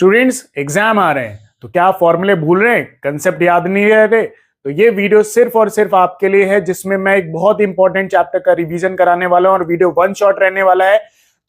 Students exam आ रहे हैं तो क्या आप फॉर्मूले भूल रहे हैं, कंसेप्ट याद नहीं रह रहे? तो ये वीडियो सिर्फ और सिर्फ आपके लिए है, जिसमें मैं एक बहुत इंपॉर्टेंट चैप्टर का रिवीजन कराने वाला हूं और वीडियो वन शॉट रहने वाला है।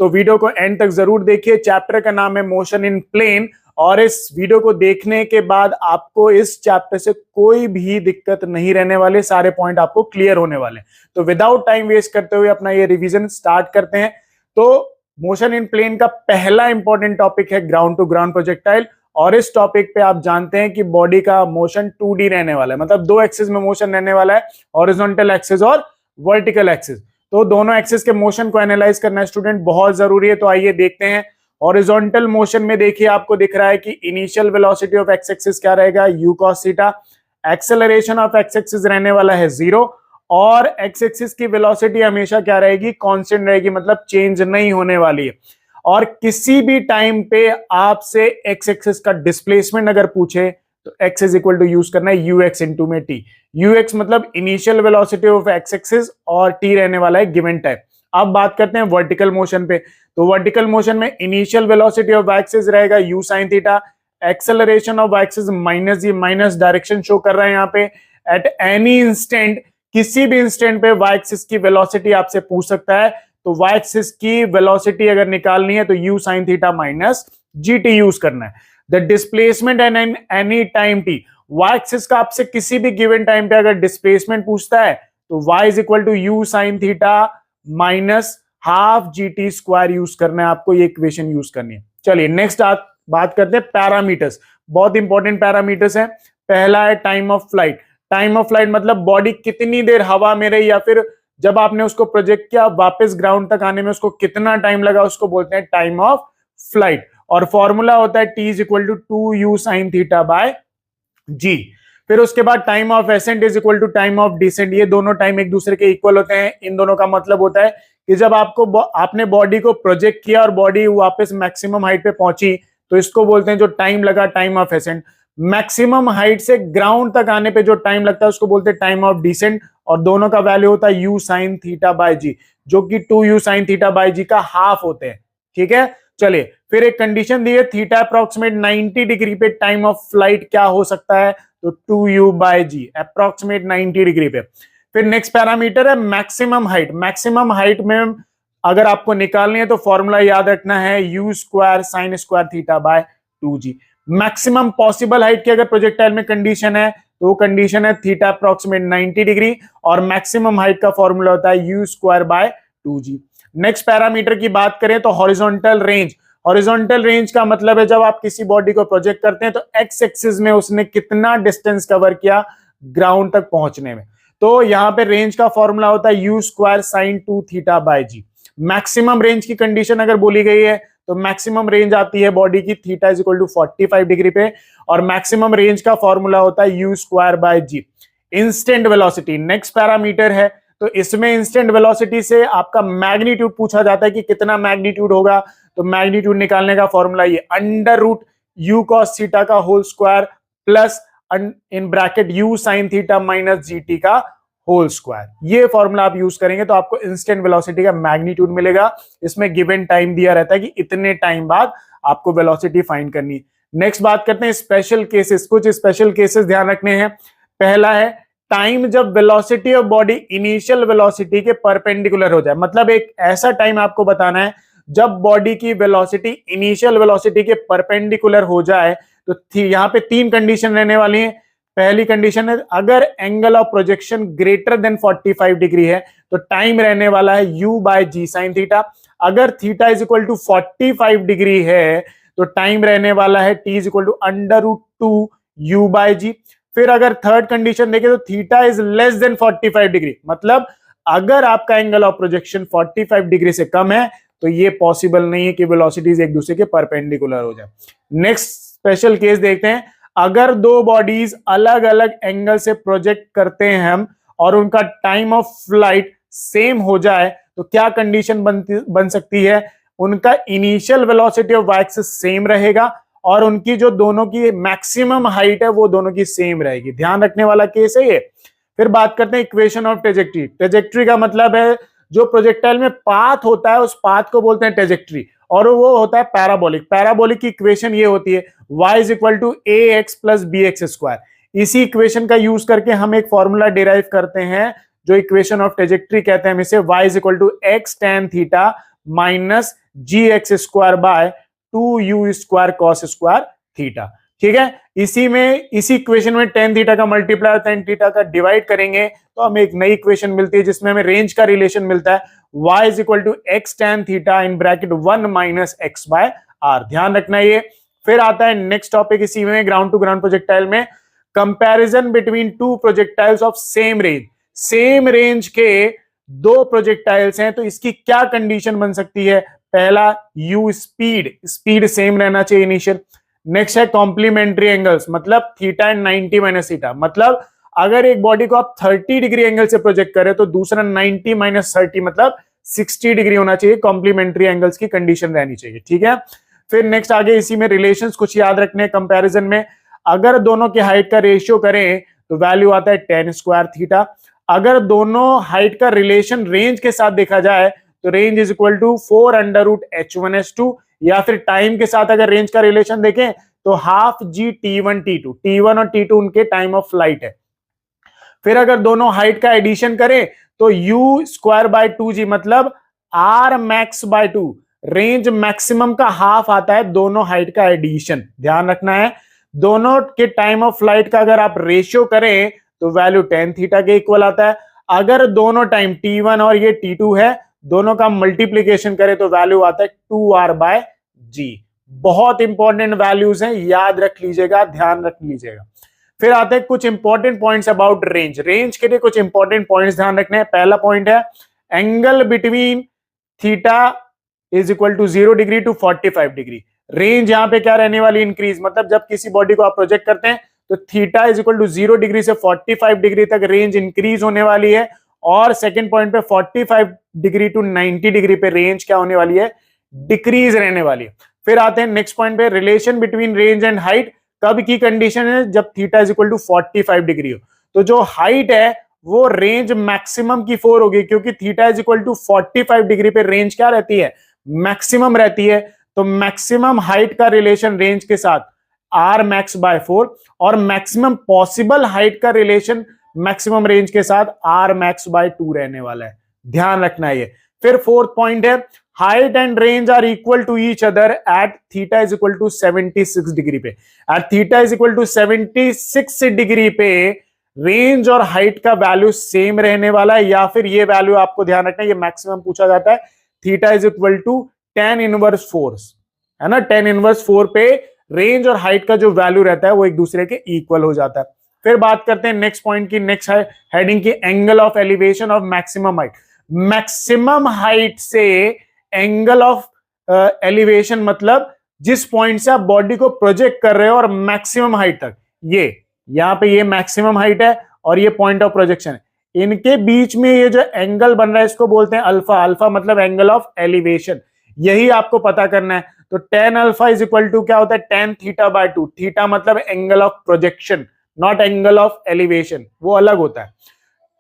तो वीडियो को एंड तक जरूर देखिए। चैप्टर का नाम है मोशन इन प्लेन और इस वीडियो को देखने के बाद आपको इस चैप्टर से कोई भी दिक्कत नहीं रहने वाले, सारे पॉइंट आपको क्लियर होने वाले। तो विदाउट टाइम वेस्ट करते हुए अपना ये रिवीजन स्टार्ट करते हैं। तो मोशन इन प्लेन का पहला इंपॉर्टेंट टॉपिक है ग्राउंड टू ग्राउंड प्रोजेक्टाइल, और इस टॉपिक पे आप जानते हैं कि बॉडी का मोशन 2D रहने वाला है, मतलब दो एक्सिस में मोशन रहने वाला है, हॉरिजॉन्टल एक्सिस और वर्टिकल एक्सिस। तो दोनों एक्सिस के मोशन को एनालाइज करना स्टूडेंट बहुत जरूरी है। तो आइए देखते हैं। हॉरिजॉन्टल मोशन में देखिए आपको दिख रहा है कि initial velocity of x axis क्या रहेगा, u cos theta. Acceleration of x axis रहने वाला है 0 और एक्स एक्सिस की वेलोसिटी हमेशा क्या रहेगी, कांस्टेंट रहेगी, मतलब चेंज नहीं होने वाली है। और किसी भी टाइम पे आपसे एक्स एक्सिस का डिस्प्लेसमेंट अगर पूछे तो x is equal to use करना है ux इंटू में t। ux मतलब initial velocity of x axis और t रहने वाला है गिवन टाइम। अब बात करते हैं वर्टिकल मोशन पे। तो वर्टिकल मोशन में इनिशियल वेलोसिटी ऑफ एक्सिस रहेगा u sin theta. Acceleration of axis minus, ये माइनस डायरेक्शन शो कर रहा है यहाँ पे। एट एनी इंस्टेंट, किसी भी इंस्टेंट पे y एक्सिस की वेलोसिटी आपसे पूछ सकता है। तो y एक्सिस की वेलोसिटी अगर निकालनी है तो u sin theta minus gt use करना है। The displacement an any time t, y axis का आपसे किसी भी गिवन टाइम पे अगर डिस्प्लेसमेंट पूछता है तो y is equal to u sin theta minus half gt square use करना है आपको, ये इक्वेशन यूज करनी है। चलिए नेक्स्ट बात करते हैं पैरामीटर्स। बहुत इंपॉर्टेंट पैरामीटर्स है। पहला है time of flight. Time of flight मतलब बॉडी कितनी देर हवा में रही, या फिर जब आपने उसको प्रोजेक्ट किया वापस ग्राउंड तक आने में उसको कितना टाइम लगा, उसको बोलते हैं टाइम ऑफ फ्लाइट। और फॉर्मूला होता है t is equal to 2u sin theta by g। फिर उसके बाद time of ascent is equal to time of descent. ये दोनों टाइम एक दूसरे के इक्वल होते हैं। इन दोनों का मतलब होता है कि जब आपने बॉडी को प्रोजेक्ट किया और बॉडी वापस मैक्सिमम हाइट पे पहुंची तो इसको बोलते हैं जो टाइम लगा time of accent. Maximum height से ग्राउंड तक आने पे जो टाइम लगता है उसको बोलते हैं टाइम ऑफ डिसेंट, और दोनों का वैल्यू होता है u sin थीटा बाय जी, जो कि 2u sin थीटा बाय जी का हाफ होते हैं। ठीक है, चलिए फिर एक कंडीशन दी है, थीटा अप्रोक्सीमेट 90 डिग्री पे टाइम ऑफ फ्लाइट क्या हो सकता है, तो 2u बाय जी अप्रोक्सीमेट 90 डिग्री पे। फिर नेक्स्ट पैरामीटर है मैक्सिमम हाइट। मैक्सिमम हाइट में अगर आपको निकालनी है तो फॉर्मूला याद रखना है u square sine square theta by 2g। Maximum possible height की अगर प्रोजेक्टाइल में कंडीशन है तो वो कंडीशन है थीटा अप्रोक्सीमेट 90 डिग्री, और मैक्सिमम हाइट का फॉर्मूला होता है u square bye 2g। Next parameter की बात करें तो हॉरिजॉन्टल रेंज। हॉरिजॉन्टल रेंज का मतलब है जब आप किसी बॉडी को प्रोजेक्ट करते हैं तो एक्स एक्सिस में उसने कितना डिस्टेंस कवर किया ग्राउंड तक पहुंचने में। तो यहाँ पे रेंज का फॉर्मूला होता है u square sine 2 theta by g. Maximum range की कंडीशन अगर बोली गई है तो मैक्सिमम रेंज आती है बॉडी की theta is equal to 45 degree पे, और मैक्सिमम रेंज का फॉर्मूला होता है u square by g. Instant velocity next parameter है। तो इसमें इंस्टेंट वेलोसिटी से आपका मैग्नीट्यूड पूछा जाता है कि कितना मैग्नीट्यूड होगा। तो मैग्नीट्यूड निकालने का फॉर्मूला ये under root u cos theta का whole square plus in bracket u sin theta minus gt का होल स्क्वायर। ये फॉर्मूला आप यूज करेंगे तो आपको इंस्टेंट वेलोसिटी का मैग्नीट्यूड मिलेगा। इसमें गिवन टाइम दिया रहता है कि इतने टाइम बाद आपको वेलोसिटी फाइंड करनी है। नेक्स्ट बात करते हैं स्पेशल केसेस। कुछ स्पेशल केसेस ध्यान रखने हैं। पहला है टाइम जब velocity of body initial velocity के परपेंडिकुलर हो जाए, मतलब एक ऐसा टाइम आपको बताना है जब बॉडी की वेलोसिटी इनिशियल वेलोसिटी के परपेंडिकुलर हो जाए। तो यहाँ पे तीन कंडीशन रहने वाली है। पहली कंडीशन है अगर angle of projection greater than 45 degree है तो टाइम रहने वाला है u by g sine theta. अगर theta is equal to 45 degree है तो टाइम रहने वाला है t is equal to under root 2 u by g. फिर अगर थर्ड कंडीशन देखें तो theta is less than 45 degree, मतलब अगर आपका एंगल ऑफ प्रोजेक्शन 45 डिग्री से कम है तो ये पॉसिबल नहीं है कि वेलोसिटीज एक दूसरे के परपेंडिकुलर हो जाए। नेक्स्ट स्पेशल केस देखते हैं। अगर दो बॉडीज अलग अलग एंगल से प्रोजेक्ट करते हैं हम और उनका टाइम ऑफ फ्लाइट सेम हो जाए तो क्या कंडीशन बन सकती है, उनका initial velocity of axis same रहेगा और उनकी जो दोनों की मैक्सिमम हाइट है वो दोनों की सेम रहेगी। ध्यान रखने वाला केस है ये। फिर बात करते हैं इक्वेशन ऑफ ट्रेजेक्टरी। ट्रेजेक्टरी का मतलब है जो प्रोजेक्टाइल में पाथ होता है उस पाथ को बोलते हैं ट्रेजेक्टरी, और वो होता है पैराबोलिक। पैराबोलिक की इक्वेशन ये होती है y is equal to a x plus b x square. इसी इक्वेशन का यूज करके हम एक फॉर्मूला डिराइव करते हैं जो इक्वेशन ऑफ ट्रेजेक्ट्री कहते हैं हम इसे, y is equal to x tan theta minus g x square by 2u square cos square theta. ठीक है, इसी इक्वेशन में टेन थीटा का मल्टीप्लाई टेन थीटा का डिवाइड करेंगे तो हमें एक नई इक्वेशन मिलती है जिसमें हमें रेंज का रिलेशन मिलता है y is equal to x tan theta in bracket 1 minus x by R. ध्यान रखना ये। फिर आता है नेक्स्ट टॉपिक इसी में, ग्राउंड टू ग्राउंड प्रोजेक्टाइल में comparison between two projectiles of same range. Same range के दो प्रोजेक्टाइल्स हैं तो इसकी क्या कंडीशन बन सकती है? पहला u स्पीड सेम रहना चाहिए इनिशियल। नेक्स्ट है कॉम्प्लीमेंट्री एंगल्स, मतलब थीटा एंड 90 माइनस थीटा, मतलब अगर एक बॉडी को आप 30 डिग्री एंगल से प्रोजेक्ट करें तो दूसरा 90 माइनस 30 मतलब 60 डिग्री होना चाहिए। कॉम्प्लीमेंट्री एंगल्स की कंडीशन रहनी चाहिए। ठीक है, फिर नेक्स्ट आगे इसी में रिलेशंस कुछ याद रखने कंपैरिजन में। अगर दोनों की हाइट का रेशियो करें तो वैल्यू आता है टेन स्क्वायर थीटा। अगर दोनों हाइट का रिलेशन रेंज के साथ देखा जाए तो range is equal to 4 under root h1s2, या फिर टाइम के साथ अगर रेंज का रिलेशन देखें तो हाफ जी T1 और T2 उनके टाइम ऑफ फ्लाइट है। फिर अगर दोनों हाइट का एडिशन करें तो u स्क्वायर बाय 2g मतलब r max bye 2, range maximum का हाफ आता है दोनों हाइट का एडिशन। ध्यान रखना है, दोनों के टाइम ऑफ फ्लाइट का अगर आप रेशियो करें तो वैल्यू टेन थीटा के इक्वल आता है। अगर दोनों टाइम T1 और ये T2 है, दोनों का मल्टीप्लीकेशन करें तो वैल्यू आता है 2r बाय जी। बहुत इंपॉर्टेंट वैल्यूज हैं, याद रख लीजिएगा, ध्यान रख लीजिएगा। फिर आते हैं कुछ important points about range. Range के लिए कुछ इंपॉर्टेंट पॉइंट्स ध्यान रखने हैं। पहला पॉइंट है angle between theta is equal to 0 degree to 45 degree. Range यहां पे क्या रहने वाली? इंक्रीज, मतलब जब किसी बॉडी को आप प्रोजेक्ट करते हैं तो theta is equal to 0 degree से 45 डिग्री तक रेंज इंक्रीज होने वाली है। और सेकंड पॉइंट पे 45 डिग्री टू 90 डिग्री पे रेंज क्या होने वाली है? डिक्रीज रहने वाली है। फिर आते हैं नेक्स्ट पॉइंट पे, relation between range and height कब की कंडीशन है? जब theta is equal to 45 degree हो। तो जो हाइट है वो रेंज मैक्सिमम की 4 होगी, क्योंकि theta is equal to 45 degree पे रेंज क्या रहती है? मैक्सिमम रहती है। तो मैक्सिमम हाइट का रिलेशन रेंज के साथ आर मैक्स बाय 4 और मैक्सिमम पॉसिबल हाइट का रिलेशन मैक्सिमम रेंज के साथ आर मैक्स बाय 2 रहने वाला है। ध्यान रखना है ये। फिर फोर्थ पॉइंट है height and range are equal to each other at theta is equal to 76 degree पे। At theta is equal to 76 degree पे रेंज और हाइट का वैल्यू सेम रहने वाला है, या फिर ये वैल्यू आपको ध्यान रखना है, ये मैक्सिमम पूछा जाता है। Theta is equal to tan inverse 4 है ना, tan इनवर्स 4 पे रेंज और हाइट का जो वैल्यू रहता है वो एक दूसरे के इक्वल हो जाता है। फिर बात करते हैं नेक्स्ट पॉइंट की, नेक्स्ट हेडिंग की, angle of elevation of maximum height. Maximum height से एंगल ऑफ एलिवेशन मतलब जिस पॉइंट से आप बॉडी को प्रोजेक्ट कर रहे हो और मैक्सिमम हाइट तक, ये यहां पे ये मैक्सिमम हाइट है और ये पॉइंट ऑफ प्रोजेक्शन है, इनके बीच में ये जो एंगल बन रहा है इसको बोलते हैं अल्फा। अल्फा मतलब एंगल ऑफ एलिवेशन, यही आपको पता करना है। तो tan alpha is equal to क्या होता है? tan theta by 2। थीटा मतलब angle of projection, not angle of elevation, वो अलग होता है।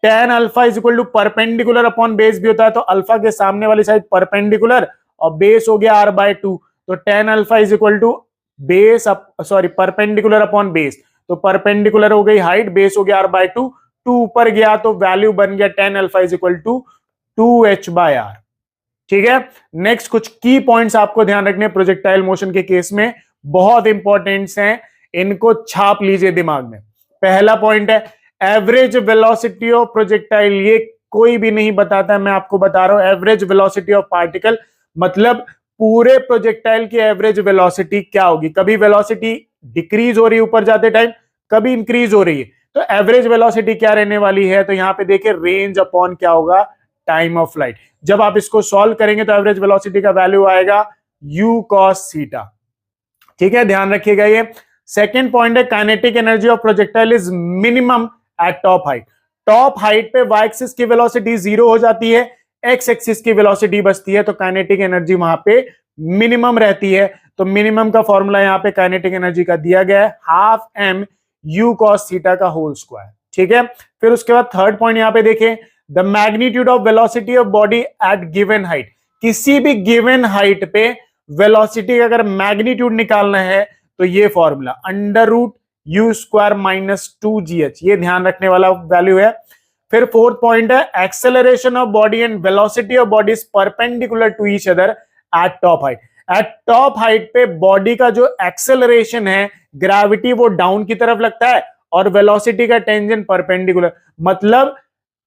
tan alpha is equal to perpendicular upon base भी होता है, तो अल्फा के सामने वाली साइड परपेंडिकुलर और बेस हो गया r बाय 2। तो tan alpha is equal to base perpendicular upon base, तो परपेंडिकुलर हो गई हाइट, बेस हो गया r बाय 2, 2 ऊपर गया तो वैल्यू बन गया tan alpha is equal to 2h by r। ठीक है, नेक्स्ट कुछ की पॉइंट्स आपको ध्यान रखने प्रोजेक्टाइल मोशन के केस में, बहुत इंपॉर्टेंट्स हैं, इनको छाप लीजिए दिमाग में। पहला पॉइंट है एवरेज वेलोसिटी ऑफ प्रोजेक्टाइल। ये कोई भी नहीं बताता, मैं आपको बता रहा हूं। एवरेज वेलोसिटी ऑफ पार्टिकल मतलब पूरे प्रोजेक्टाइल की एवरेज वेलोसिटी क्या होगी। कभी वेलोसिटी डिक्रीज हो रही है ऊपर जाते टाइम, कभी इंक्रीज हो रही है, तो एवरेज वेलोसिटी क्या रहने वाली है? तो यहां पे देखिए रेंज अपॉन क्या होगा? Time of flight. जब आप इसको सॉल्व करेंगे तो एवरेज वेलोसिटी का वैल्यू आएगा u cos थीटा। ठीक है, ध्यान रखिएगा ये। सेकंड पॉइंट है kinetic energy of projectile is minimum eight top height. Top height पे y एक्सिस की वेलोसिटी 0 हो जाती है, x एक्सिस की वेलोसिटी बचती है, तो काइनेटिक एनर्जी वहां पे मिनिमम रहती है। तो मिनिमम का फॉर्मूला यहां पे काइनेटिक एनर्जी का दिया गया है half m u cos theta का होल स्क्वायर। ठीक है, फिर उसके बाद थर्ड पॉइंट यहां पे देखें the magnitude of velocity of body at given height. किसी भी गिवन हाइट पे वेलोसिटी का अगर मैग्नीट्यूड निकालना है तो ये formula under root u square minus 2gh, ये ध्यान रखने वाला वैल्यू है। फिर फोर्थ पॉइंट है acceleration of body and velocity of body is perpendicular to each other at top height. At top height पे बॉडी का जो एक्सेलरेशन है, ग्रेविटी वो डाउन की तरफ लगता है और वेलोसिटी का टेंजेंट परपेंडिकुलर, मतलब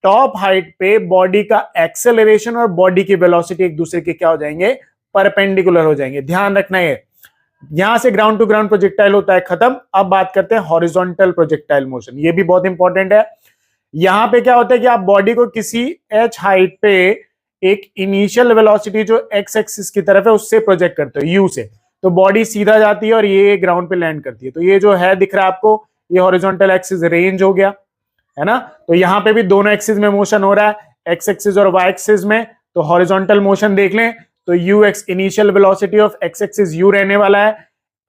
टॉप हाइट पे बॉडी का एक्सेलरेशन और बॉडी की वेलोसिटी एक दूसरे के क्या हो जाएंगे, परपेंडिकुलर हो जाएंगे। ध्यान रखना है। यहां से ग्राउंड टू ग्राउंड प्रोजेक्टाइल होता है खत्म। अब बात करते हैं हॉरिजॉन्टल प्रोजेक्टाइल मोशन, ये भी बहुत इंपॉर्टेंट है। यहां पे क्या होता है कि आप बॉडी को किसी h हाइट पे एक इनिशियल वेलोसिटी जो x एक्सिस की तरफ है उससे प्रोजेक्ट करते हो u से, तो बॉडी सीधा जाती है और ये ग्राउंड पे लैंड करती है। तो ये जो है दिख रहा है आपको, ये हॉरिजॉन्टल एक्सिस रेंज हो गया, है ना। तो यहाँ पे भी दोनों एक्सिस में मोशन हो रहा है, x एक्सिस और y एक्सिस में। तो हॉरिजॉन्टल मोशन देख लें तो ux initial velocity of x axis u रहने वाला है,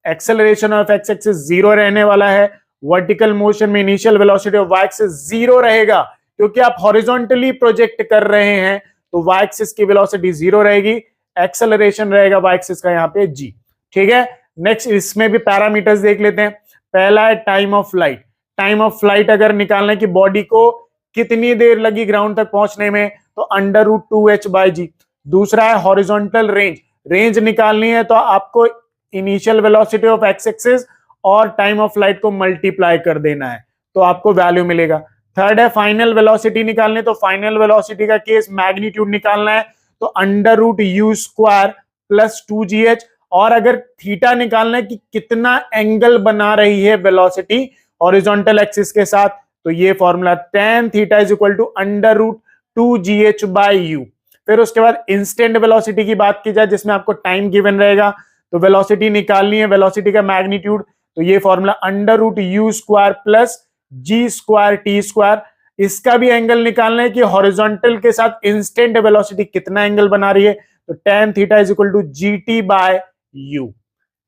एक्सेलरेशन ऑफ x एक्सिस 0 रहने वाला है। वर्टिकल मोशन में initial velocity of y axis 0 रहेगा, क्योंकि आप हॉरिजॉन्टली प्रोजेक्ट कर रहे हैं तो y एक्सिस की वेलोसिटी 0 रहेगी, एक्सेलरेशन रहेगा y एक्सिस का यहाँ पे g। ठीक है, नेक्स्ट इसमें भी पैरामीटर्स देख लेते हैं। पहला है time of flight. Time of flight अगर निकालना है कि बॉडी को कितनी देर लगी ग्राउंड तक पहुंचने में, तो अंडर रूट 2h बाई जी। दूसरा है हॉरिजॉन्टल रेंज। रेंज निकालनी है तो आपको initial velocity of x axis और टाइम ऑफ फ्लाइट को मल्टीप्लाई कर देना है तो आपको वैल्यू मिलेगा। थर्ड है फाइनल वेलोसिटी निकालनी, तो फाइनल वेलोसिटी का केस मैग्नीट्यूड निकालना है तो under root u square plus 2gh। और अगर थीटा निकालना है कि कितना एंगल बना रही है वेलोसिटी हॉरिजॉन्टल एक्सिस के साथ, तो ये formula tan theta is equal to under root 2gh by u. फिर उसके बाद इंस्टेंट वेलोसिटी की बात की जाए जिसमें आपको टाइम गिवन रहेगा, तो वेलोसिटी निकालनी है, वेलोसिटी का मैग्नीट्यूड, तो ये formula under root u square plus g square t square. इसका भी एंगल निकालना है कि हॉरिजॉन्टल के साथ इंस्टेंट वेलोसिटी कितना एंगल बना रही है, तो tan theta is equal to g t by u.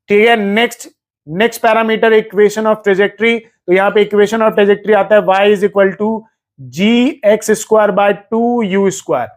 ठीक है, next parameter equation of trajectory. तो यहाँ पे इक्वेशन ऑफ ट्रेजेक्ट्री आता है y is equal to g x square by 2u square.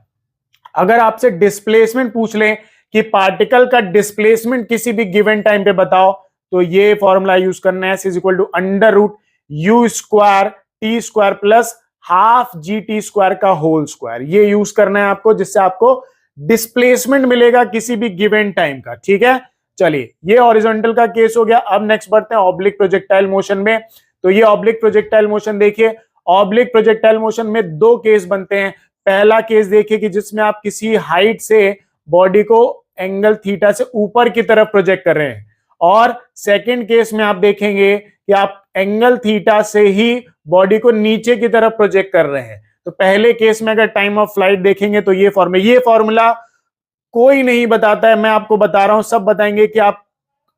अगर आपसे डिस्प्लेसमेंट पूछ लें कि पार्टिकल का डिस्प्लेसमेंट किसी भी गिवन टाइम पे बताओ, तो ये फॉर्मूला यूज करना है, is equal to under root u square t square plus half g t square का होल स्क्वायर। ये यूज करना है आपको, जिससे आपको डिस्प्लेसमेंट मिलेगा किसी भी गिवन टाइम का। ठीक है, चलिए ये हॉरिजॉन्टल का केस हो गया। अब नेक्स्ट बढ़ते हैं ऑब्लिक प्रोजेक्टाइल मोशन में। तो ये ऑब्लिक प्रोजेक्टाइल मोशन देखिए, ऑब्लिक प्रोजेक्टाइल मोशन में दो केस बनते हैं। पहला केस देखिए कि जिसमें आप किसी हाइट से बॉडी को एंगल थीटा से ऊपर की तरफ प्रोजेक्ट कर रहे हैं, और सेकंड केस में आप देखेंगे कि आप एंगल थीटा से ही बॉडी को नीचे की तरफ प्रोजेक्ट कर रहे हैं। तो पहले केस में अगर टाइम ऑफ फ्लाइट देखेंगे तो ये फॉर्मूला कोई नहीं बताता है, मैं आपको बता रहा हूं, सब बताएंगे कि आप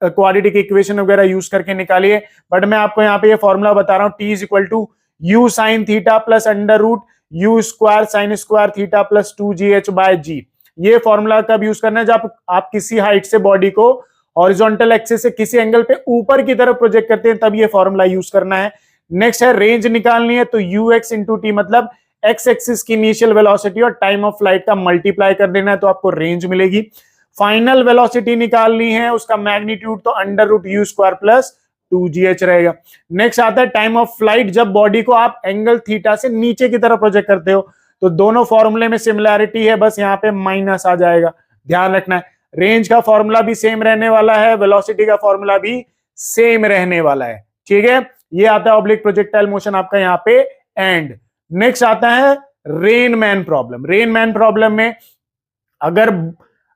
क्वाड्रेटिक इक्वेशन वगैरह यूज करके निकालिए, बट मैं आपको यहाँ पे ये फॉर्मूला बता रहा हूं, t is equal to u sine theta plus under root u square sine square theta plus 2gh by g. ये फॉर्मूला कब यूज करना है, जब आप किसी हाइट से बॉडी को हॉरिजॉन्टल एक्सिस से किसी एंगल पे ऊपर की तरफ प्रोजेक्ट करते हैं, तब ये फॉर्मूला यूज करना है। नेक्स्ट है रेंज निकालनी है, तो ux इंटू टी, मतलब x एक्सिस की इनिशियल वेलोसिटी और टाइम ऑफ फ्लाइट का मल्टीप्लाई कर देना है तो आपको रेंज मिलेगी। फाइनल वेलोसिटी निकालनी है, उसका मैग्नीट्यूड तो under root u square plus 2gh रहेगा। नेक्स्ट आता है टाइम ऑफ फ्लाइट, जब बॉडी को आप एंगल थीटा से नीचे की तरफ प्रोजेक्ट करते हो, तो दोनों फॉर्मूले में सिमिलैरिटी है, बस यहाँ पे माइनस आ जाएगा, ध्यान रखना है। रेंज का फॉर्मूला भी सेम रहने वाला है, वेलोसिटी का फॉर्मूला भी सेम रहने वाला है। ठीक है, ये आता है ऑब्लिक प्रोजेक्टाइल मोशन आपका यहाँ पे एंड। नेक्स्ट आता है rain man problem. Rain man problem में अगर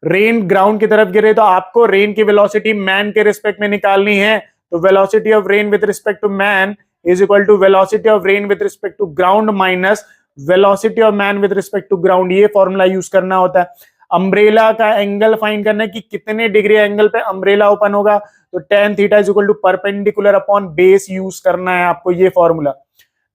रेन ग्राउंड की तरफ गिरे तो आपको रेन की वेलोसिटी मैन के रिस्पेक्ट में निकालनी है, तो velocity of rain with respect to man is equal to velocity of rain with respect to ground minus velocity of man with respect to ground. ये फॉर्मूला यूज करना होता है। अम्ब्रेला का एंगल फाइंड करना है कि कितने डिग्री एंगल पे अम्ब्रेला ओपन होगा, तो tan theta is equal to perpendicular upon base use करना है आपको ये फॉर्मूला।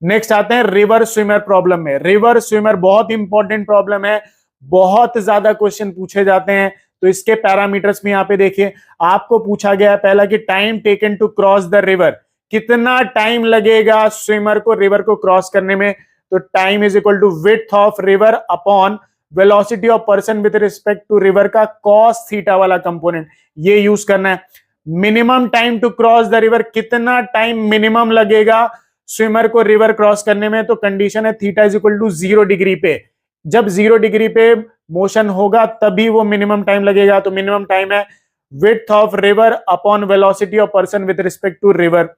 नेक्स्ट आते हैं रिवर स्विमर प्रॉब्लम में। रिवर स्विमर बहुत इंपॉर्टेंट प्रॉब्लम है, बहुत ज्यादा क्वेश्चन पूछे जाते हैं, तो इसके पैरामीटर्स में यहाँ पे देखिए आपको पूछा गया है पहला कि time taken to cross the river, कितना टाइम लगेगा स्विमर को रिवर को क्रॉस करने में, तो time is equal to width of river upon velocity of person with respect to river का कॉस थीटा वाला कंपोनेंट, ये यूज करना है। Minimum time to cross the river, कितना टाइम मिनिमम लगेगा स्विमर को रिवर क्रॉस करने में, तो कंडीशन है theta is equal to 0 degree पे। जब 0 डिग्री पे मोशन होगा तभी वो मिनिमम टाइम लगेगा, तो मिनिमम टाइम है width of river upon velocity of person with respect to river.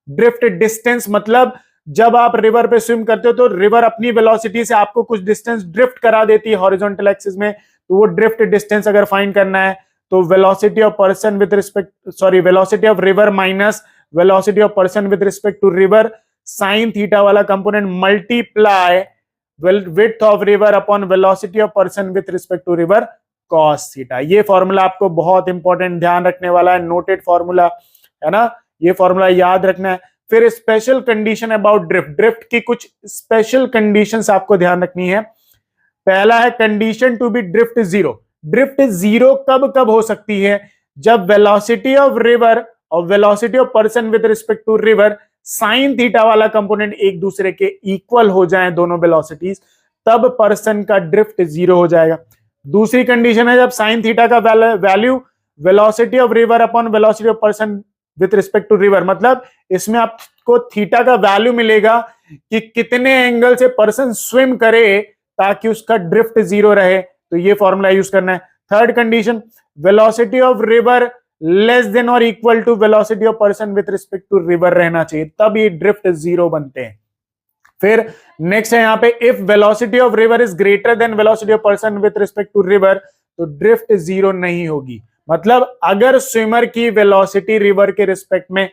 Drift distance मतलब जब आप रिवर पे स्विम करते हो तो रिवर अपनी वेलोसिटी से आपको कुछ डिस्टेंस ड्रिफ्ट करा देती है हॉरिजॉन्टल एक्सिस में, तो वो ड्रिफ्ट डिस्टेंस अगर फाइंड करना है तो velocity of person with respect velocity of river minus velocity of person with respect to river sine theta वाला component multiply width of river upon velocity of person with respect to river cos theta. ये formula आपको बहुत important ध्यान रखने वाला है, noted formula है ना, ये फॉर्मूला याद रखना है। फिर special condition about drift, drift की कुछ स्पेशल कंडीशंस आपको ध्यान रखनी है। पहला है condition to be drift zero. Drift zero कब कब हो सकती है, जब वेलोसिटी ऑफ रिवर और velocity of person with respect to river sine theta वाला कंपोनेंट एक दूसरे के इक्वल हो जाए दोनों वेलोसिटीज, तब पर्सन का ड्रिफ्ट जीरो हो जाएगा। दूसरी कंडीशन है जब साइन थीटा का value velocity of river upon velocity of person with respect to river, मतलब इसमें आपको थीटा का वैल्यू मिलेगा कि कितने एंगल से पर्सन स्विम करे ताकि उसका ड्रिफ्ट जीरो रहे, तो ये फॉर्मूला यूज करना है। Third condition velocity of river less than और equal to velocity of person with respect to river रहना चाहिए, तब ये ड्रिफ्ट जीरो बनते हैं। फिर नेक्स्ट है यहाँ पे if velocity of river is greater than velocity of person with respect to river, तो ड्रिफ्ट जीरो नहीं होगी। मतलब अगर स्विमर की वेलोसिटी रिवर के रिस्पेक्ट में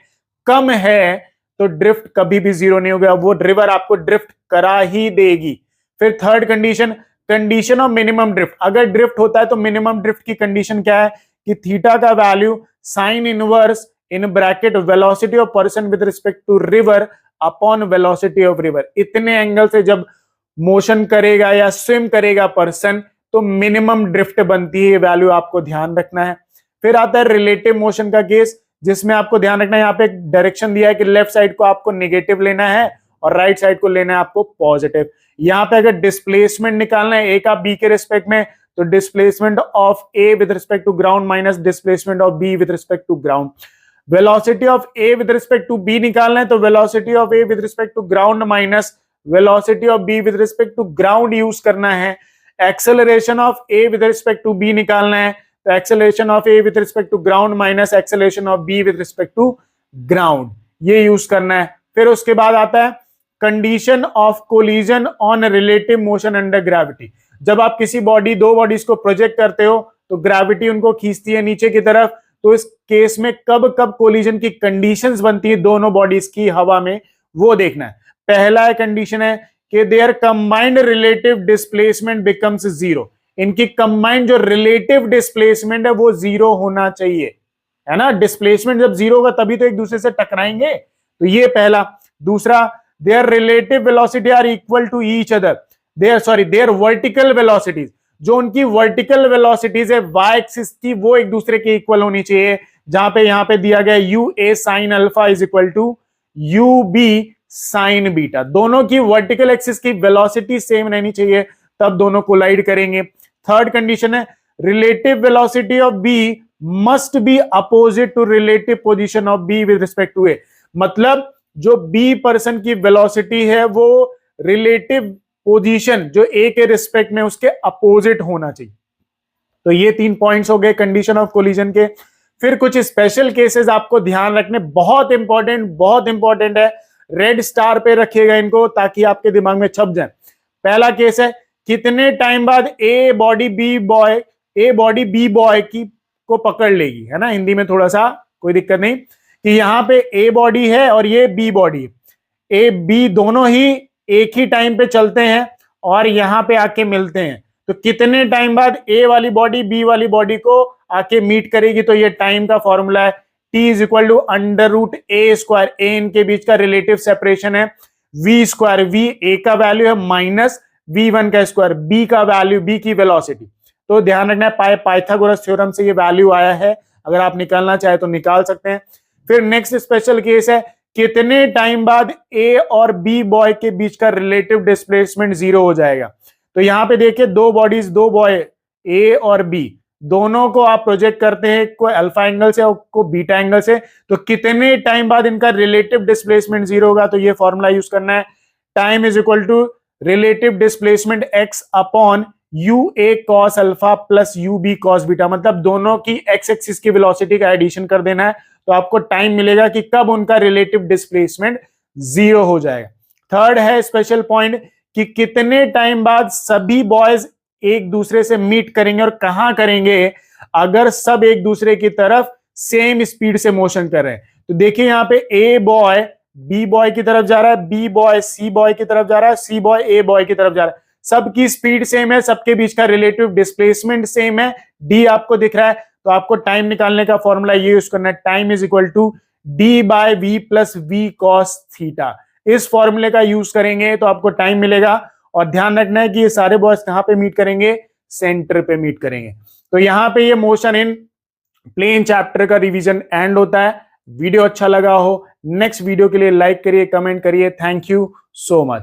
कम है तो ड्रिफ्ट कभी भी जीरो नहीं होगा, वो रिवर आपको ड्रिफ्ट करा ही देगी। फिर third condition, condition of minimum drift, अगर ड्रिफ्ट होता है तो मिनिमम ड्रिफ्ट की कंडीशन क्या है कि थीटा का value sine inverse in bracket velocity of person with respect to river upon velocity of river, इतने एंगल से जब मोशन करेगा या स्विम करेगा पर्सन तो मिनिमम ड्रिफ्ट बनती है, वैल्यू आपको ध्यान रखना है। फिर आता है रिलेटिव मोशन का केस, जिसमें आपको ध्यान रखना है यहाँ पे एक डायरेक्शन दिया है कि लेफ्ट साइड को आपको नेगेटिव लेना है और राइट साइड को लेना है आपको पॉजिटिव। यहाँ पे अगर डिस्प्लेसमेंट निकालना है ए का बी के रिस्पेक्ट में, तो displacement of A with respect to ground minus displacement of B with respect to ground. Velocity of A with respect to B निकालना है तो velocity of A with respect to ground minus velocity of B with respect to ground use करना है। Acceleration of A with respect to B निकालना है तो acceleration of A with respect to ground minus acceleration of B with respect to ground, ये use करना है। फिर उसके बाद आता है condition of collision on relative motion under gravity. जब आप किसी बॉडी, दो बॉडीज को प्रोजेक्ट करते हो तो ग्रेविटी उनको खींचती है नीचे की तरफ, तो इस केस में कब कब कोलिजन की कंडीशंस बनती है दोनों बॉडीज की हवा में, वो देखना है। पहला कंडीशन है कि their combined relative displacement becomes zero, इनकी कंबाइंड जो रिलेटिव डिस्प्लेसमेंट है वो जीरो होना चाहिए, है ना। डिस्प्लेसमेंट जब जीरो होगा तभी तो एक दूसरे से टकराएंगे, तो ये पहला। दूसरा, their relative velocity are equal to each other, their vertical velocities, जो उनकी वर्टिकल वेलोसिटीज है वाई एक्सिस की, वो एक दूसरे के इक्वल होनी चाहिए। जहां पे यहां पे दिया गया u a sine alpha is equal to u b sine beta, दोनों की वर्टिकल एक्सिस की वेलोसिटी सेम रहनी चाहिए, तब दोनों कोलाइड करेंगे। थर्ड कंडीशन है relative velocity of b must be opposite to relative position of B with respect to a, मतलब जो बी पर्सन की वेलोसिटी है वो रिलेटिव पोजीशन जो ए के रिस्पेक्ट में उसके अपोजिट होना चाहिए। तो ये 3 पॉइंट्स हो गए कंडीशन ऑफ कोलिजन के। फिर कुछ स्पेशल केसेस आपको ध्यान रखने, बहुत इंपॉर्टेंट है, रेड स्टार पे रखिएगा इनको ताकि आपके दिमाग में छप जाए। पहला केस है कितने टाइम बाद ए बॉडी बी बॉय की को पकड़ लेगी, है ना, हिंदी में थोड़ा सा कोई दिक्कत नहीं, कि यहाँ पे ए बॉडी है और ये बी बॉडी, ए बी दोनों ही एक ही टाइम पे चलते हैं और यहाँ पे आके मिलते हैं, तो कितने टाइम बाद ए वाली बॉडी बी वाली बॉडी को आके मीट करेगी, तो ये टाइम का फॉर्मूला है T is equal to under root a square, a इनके बीच का रिलेटिव सेपरेशन है v स्क्वायर, v ए का वैल्यू है माइनस v1 का स्क्वायर, b का वैल्यू, b की वेलोसिटी। तो ध्यान रखना है पाइथागोरस थ्योरम से ये वैल्यू आया है, अगर आप निकालना चाहे तो निकाल सकते हैं। फिर नेक्स्ट स्पेशल केस है कितने टाइम बाद ए और बी बॉय के बीच का रिलेटिव डिस्प्लेसमेंट जीरो हो जाएगा, तो यहाँ पे देखिए दो बॉडीज, दो बॉय ए और बी, दोनों को आप प्रोजेक्ट करते हैं, को अल्फा एंगल से और को बीटा एंगल से, तो कितने टाइम बाद इनका रिलेटिव डिस्प्लेसमेंट जीरो होगा? तो ये फॉर्मूला यूज करना है, time is equal to relative displacement x upon u A cos alpha plus u B cos beta, मतलब दोनों की एक्स एक्सिस की वेलोसिटी का एडिशन कर देना है, तो आपको टाइम मिलेगा कि कब उनका रिलेटिव डिस्प्लेसमेंट जीरो हो जाएगा। थर्ड है स्पेशल पॉइंट कि कितने टाइम बाद सभी बॉयज एक दूसरे से मीट करेंगे और कहां करेंगे? अगर सब एक दूसरे की तरफ सेम स्पीड से मोशन कर रहे हैं। तो देखिए यहां पे ए बॉय बी बॉय की तरफ जा रहा है, बी बॉय सी बॉय की तरफ जा रहा है, सी बॉय ए बॉय की तरफ जा रहा है, सबकी स्पीड सेम है, सबके बीच का रिलेटिव डिस्प्लेसमेंट सेम है, डी आपको दिख रहा है। तो आपको टाइम निकालने का फॉर्मूला ये यूज करना है, time is equal to d by v plus v cos theta. इस फॉर्मूले का यूज करेंगे तो आपको टाइम मिलेगा। और ध्यान रखना है कि ये सारे बॉयज कहां पे मीट करेंगे? सेंटर पे मीट करेंगे। तो यहां पे ये मोशन इन प्लेन चैप्टर का रिवीजन एंड होता है। वीडियो अच्छा लगा हो, नेक्स्ट वीडियो के लिए लाइक करिए, कमेंट करिए। Thank you so much.